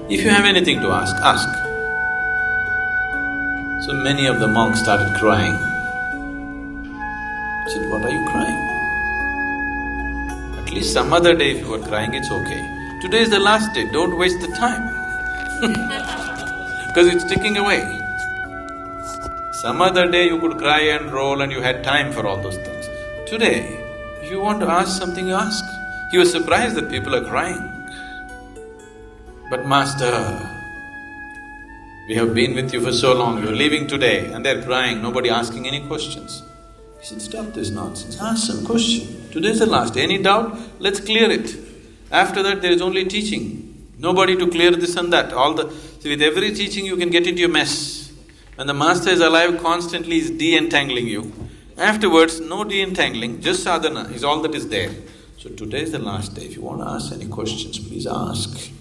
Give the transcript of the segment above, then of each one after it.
If you have anything to ask, ask. So many of the monks started crying. I said, what are you crying? At least some other day if you were crying, it's okay. Today is the last day, don't waste the time because it's ticking away. Some other day you could cry and roll and you had time for all those things. Today, if you want to ask something, you ask. He was surprised that people are crying. But Master, we have been with you for so long, you're leaving today and they're crying, nobody asking any questions. He said, stop this nonsense, ask some question. Today's the last day, any doubt? Let's clear it. After that, there is only teaching. Nobody to clear this and that, See, with every teaching you can get into a mess. When the Master is alive, constantly is de-entangling you. Afterwards, no de-entangling, just sadhana is all that is there. So today is the last day, if you want to ask any questions, please ask.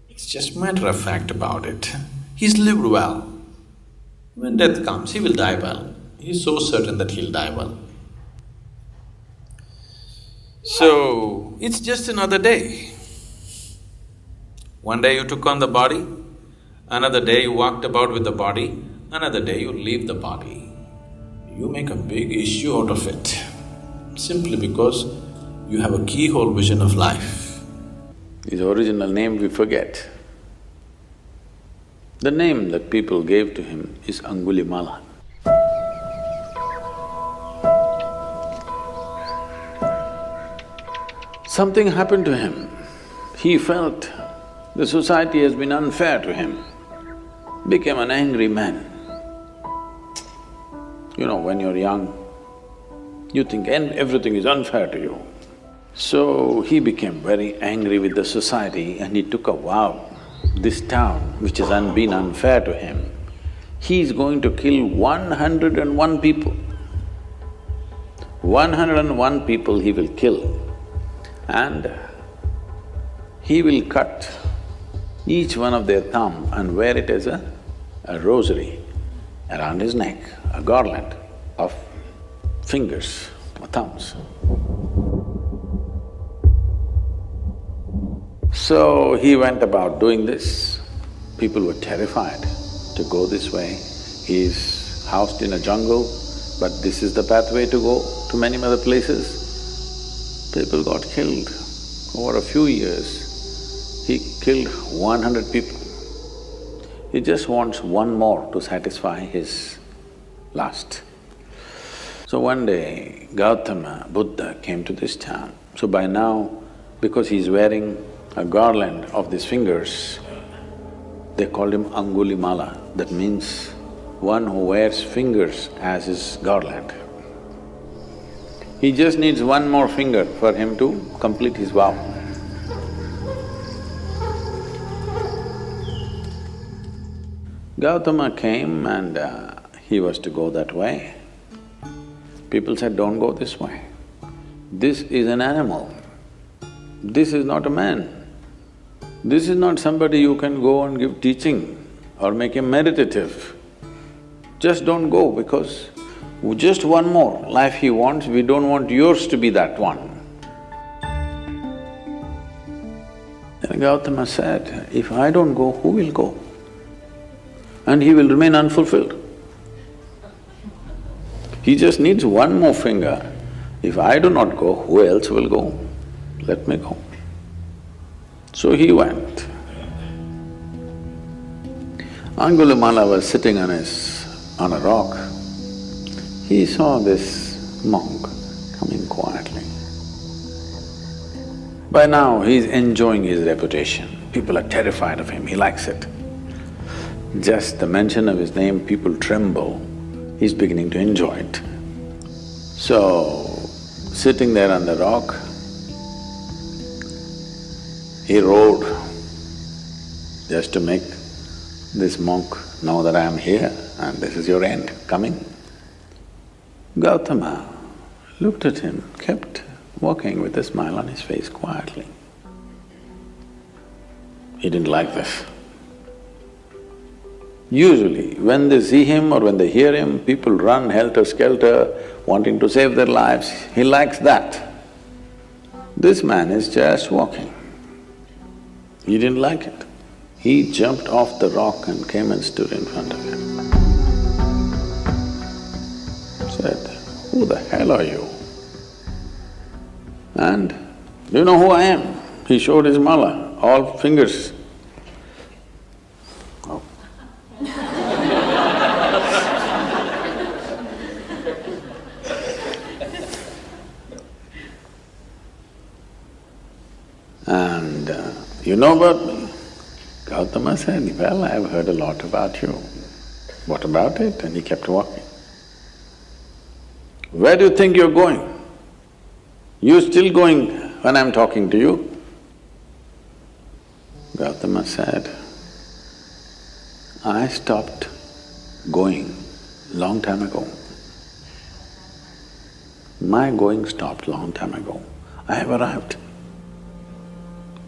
It's just a matter of fact about it. He's lived well. When death comes, he will die well. He's so certain that he'll die well. So, it's just another day. One day you took on the body, another day you walked about with the body, another day you leave the body. You make a big issue out of it, simply because you have a keyhole vision of life. His original name we forget. The name that people gave to him is Angulimala. Something happened to him. He felt the society has been unfair to him, became an angry man. You know, when you're young, you think everything is unfair to you. So he became very angry with the society and he took a vow, this town which has been unfair to him, he is going to kill 101 people. 101 people he will kill and he will cut each one of their thumb and wear it as a rosary around his neck, a garland of fingers or thumbs. So he went about doing this. People were terrified to go this way. He is housed in a jungle, but this is the pathway to go to many other places. People got killed. Over a few years, he killed 100 people. He just wants one more to satisfy his lust. So one day, Gautama Buddha came to this town. So by now, because he's wearing a garland of these fingers, they called him Angulimala. That means one who wears fingers as his garland. He just needs one more finger for him to complete his vow. Gautama came and he was to go that way. People said, don't go this way. This is an animal. This is not a man. This is not somebody you can go and give teaching or make him meditative. Just don't go because just one more life he wants, we don't want yours to be that one. And Gautama said, if I don't go, who will go? And he will remain unfulfilled. He just needs one more finger. If I do not go, who else will go? Let me go. So he went. Angulimala was sitting on a rock. He saw this monk coming quietly. By now, he's enjoying his reputation. People are terrified of him, he likes it. Just the mention of his name, people tremble. He's beginning to enjoy it. So, sitting there on the rock, he roared just to make this monk know that I am here and this is your end coming. Gautama looked at him, kept walking with a smile on his face quietly. He didn't like this. Usually, when they see him or when they hear him, people run helter-skelter, wanting to save their lives. He likes that. This man is just walking. He didn't like it. He jumped off the rock and came and stood in front of him. Said, "Who the hell are you? And do you know who I am?" He showed his mala, all fingers. Oh. And you know about me? Gautama said, "Well, I've heard a lot about you." "What about it?" And he kept walking. "Where do you think you're going? You still going when I'm talking to you?" Gautama said, "I stopped going long time ago. My going stopped long time ago. I have arrived.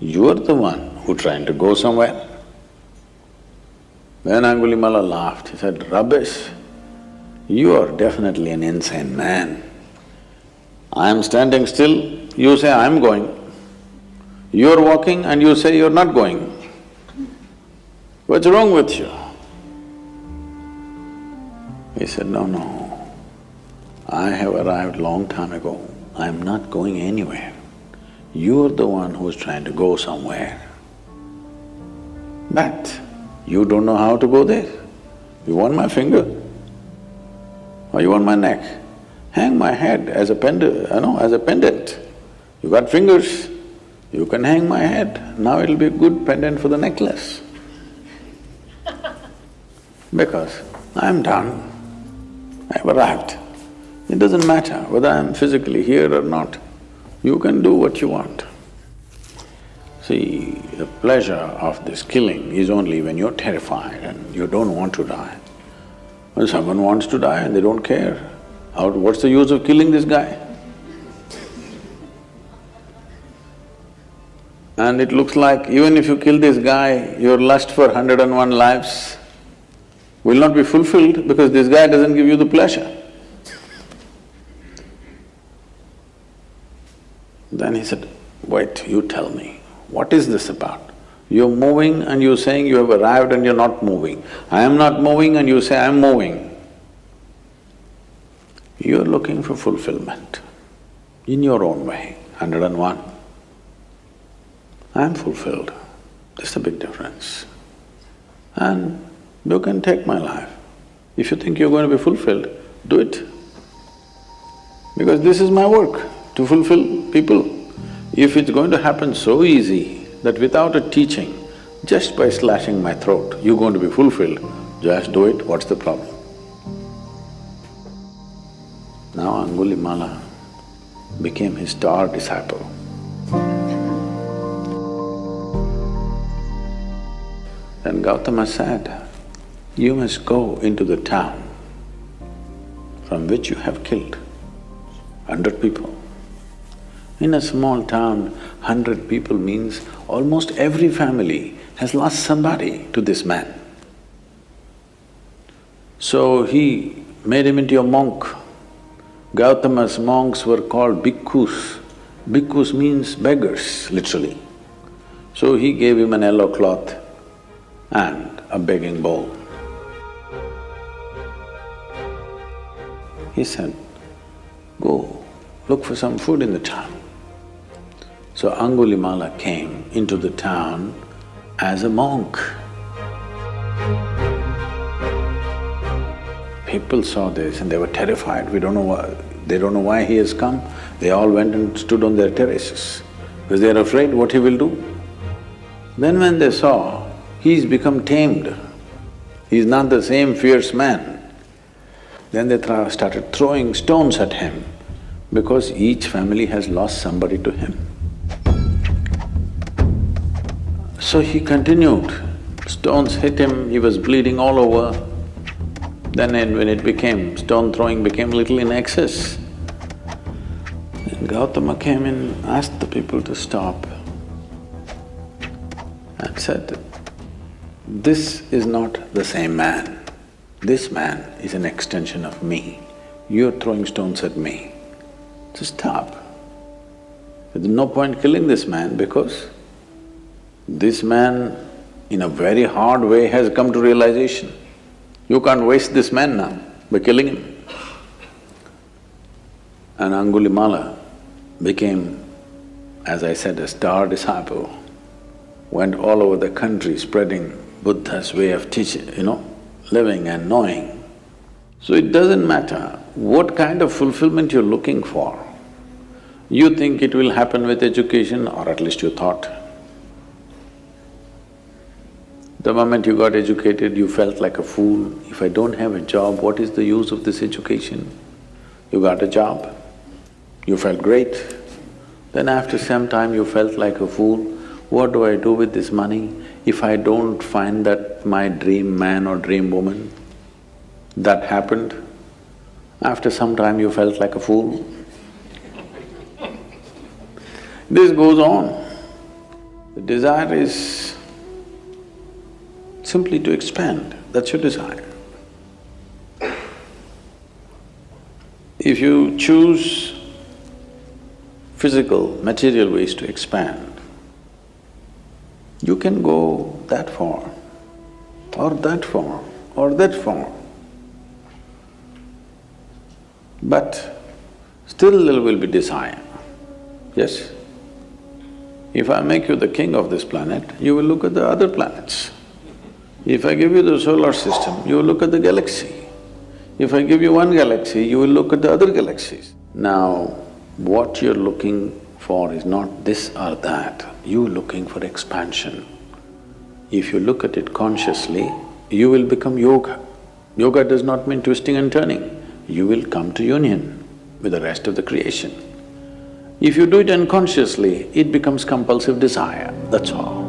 You're the one who trying to go somewhere." Then Angulimala laughed. He said, "Rubbish! You are definitely an insane man. I am standing still, you say I'm going. You're walking and you say you're not going. What's wrong with you?" He said, "No, no, I have arrived long time ago. I'm not going anywhere. You're the one who's trying to go somewhere. But you don't know how to go there. You want my finger? Or you want my neck? Hang my head as a pendant. You got fingers, you can hang my head. Now it'll be a good pendant for the necklace. Because I'm done. I've arrived. It doesn't matter whether I'm physically here or not. You can do what you want." See, the pleasure of this killing is only when you're terrified and you don't want to die. When someone wants to die and they don't care, what's the use of killing this guy? And it looks like even if you kill this guy, your lust for 101 lives will not be fulfilled because this guy doesn't give you the pleasure. Then he said, "Wait, you tell me, what is this about? You're moving and you're saying you have arrived and you're not moving. I am not moving and you say I'm moving. You're looking for fulfillment in your own way, 101. I'm fulfilled, there's a big difference. And you can take my life. If you think you're going to be fulfilled, do it. Because this is my work, to fulfill people. If it's going to happen so easy that without a teaching, just by slashing my throat, you're going to be fulfilled, just do it, what's the problem?" Now Angulimala became his star disciple. Then Gautama said, "You must go into the town from which you have killed 100 people. In a small town, 100 people means almost every family has lost somebody to this man. So he made him into a monk. Gautama's monks were called bhikkhus. Bhikkhus means beggars, literally. So he gave him an yellow cloth and a begging bowl. He said, "Go, look for some food in the town." So Angulimala came into the town as a monk. People saw this and they were terrified, they don't know why he has come. They all went and stood on their terraces because they are afraid what he will do. Then when they saw he's become tamed, he's not the same fierce man, then they started throwing stones at him because each family has lost somebody to him. So he continued, stones hit him, he was bleeding all over. Then when it became, stone throwing became little in excess. And Gautama came in, asked the people to stop and said, "This is not the same man. This man is an extension of me. You're throwing stones at me. So stop. There's no point killing this man because This man, in a very hard way, has come to realization. You can't waste this man now by killing him. And Angulimala became, as I said, a star disciple, went all over the country spreading Buddha's way of teaching, living and knowing. So it doesn't matter what kind of fulfillment you're looking for. You think it will happen with education, or at least you thought. The moment you got educated, you felt like a fool. If I don't have a job, what is the use of this education? You got a job, you felt great. Then after some time you felt like a fool. What do I do with this money if I don't find that my dream man or dream woman? That happened. After some time you felt like a fool. This goes on. The desire is simply to expand, that's your desire. If you choose physical, material ways to expand, you can go that far, or that far, or that far. But still there will be desire, yes? If I make you the king of this planet, you will look at the other planets. If I give you the solar system, you will look at the galaxy. If I give you one galaxy, you will look at the other galaxies. Now, what you're looking for is not this or that, you're looking for expansion. If you look at it consciously, you will become yoga. Yoga does not mean twisting and turning. You will come to union with the rest of the creation. If you do it unconsciously, it becomes compulsive desire, that's all.